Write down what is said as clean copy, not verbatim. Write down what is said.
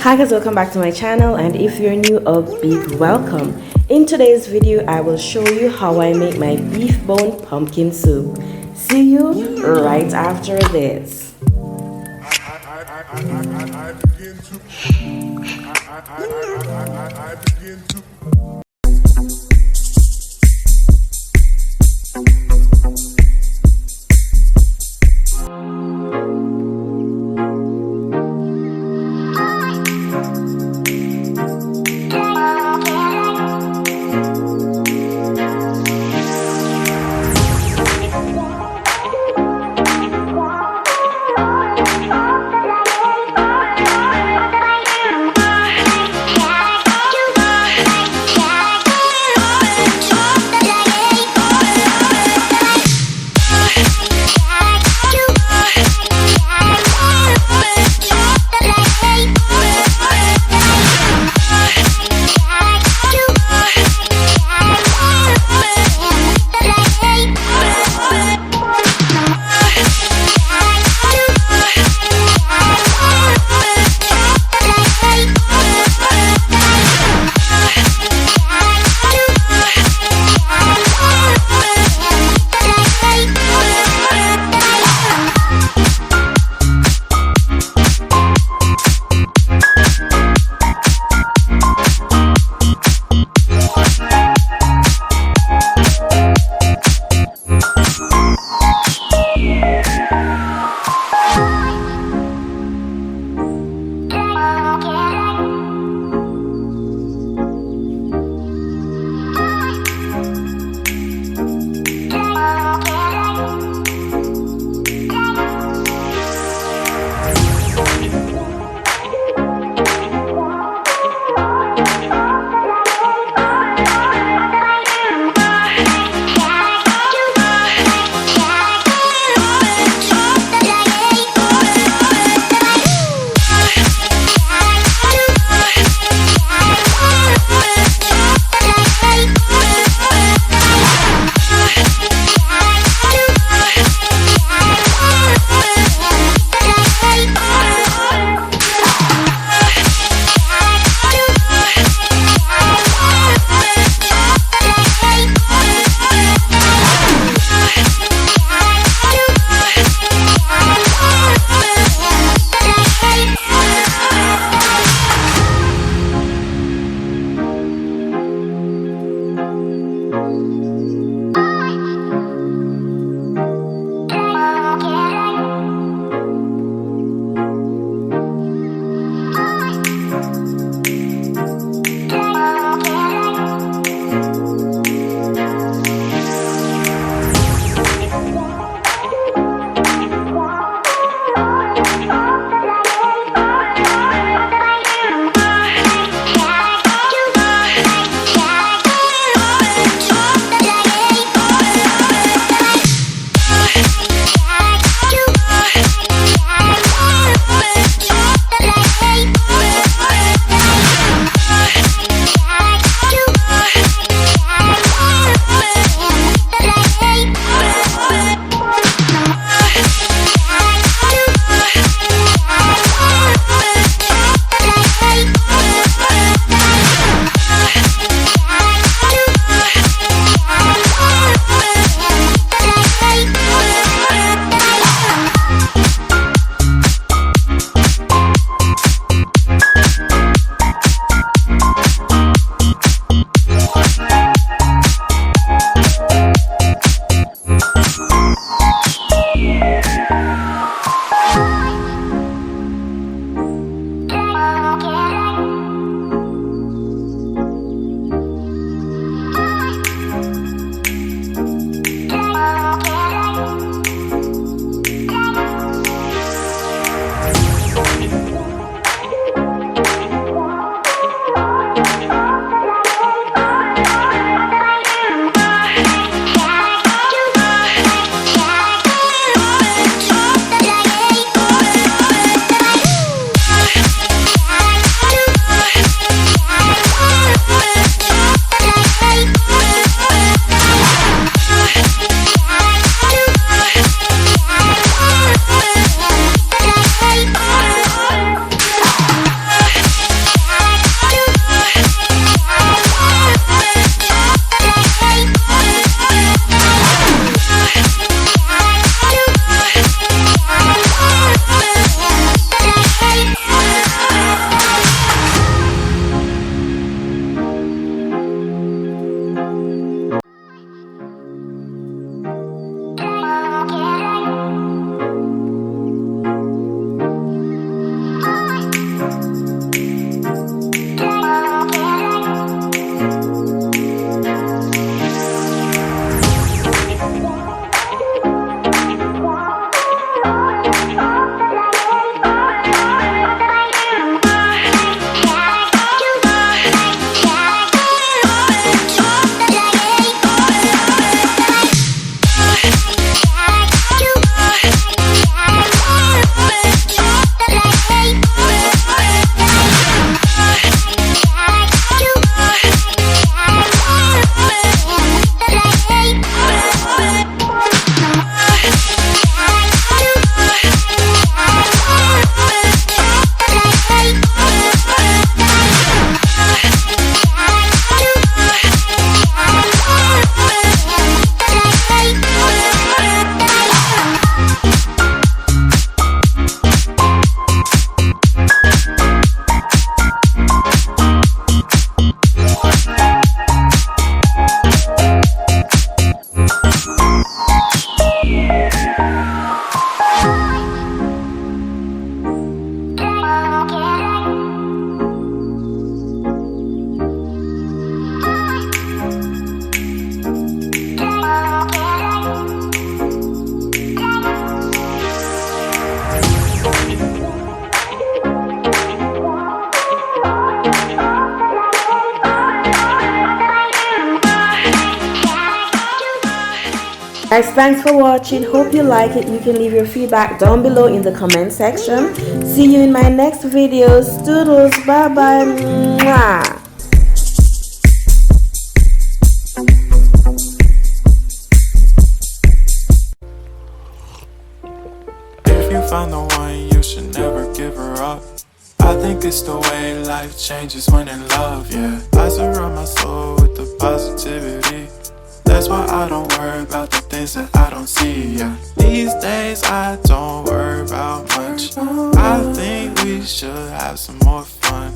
Hi guys, welcome back to my channel, and if you're new, a big welcome. In today's video I will show you how I make my beef bone pumpkin soup. See you right after this. I begin to Guys, thanks for watching. Hope you like it. You can leave your feedback down below in the comment section. See you in my next videos. Doodles. Bye bye. Mwah. If you find the one, you should never give her up. I think it's the way life changes when in love, yeah. I surround my soul with the positivity. That's why I don't worry about the things that I don't see, yeah. These days I don't worry about much. I think we should have some more fun.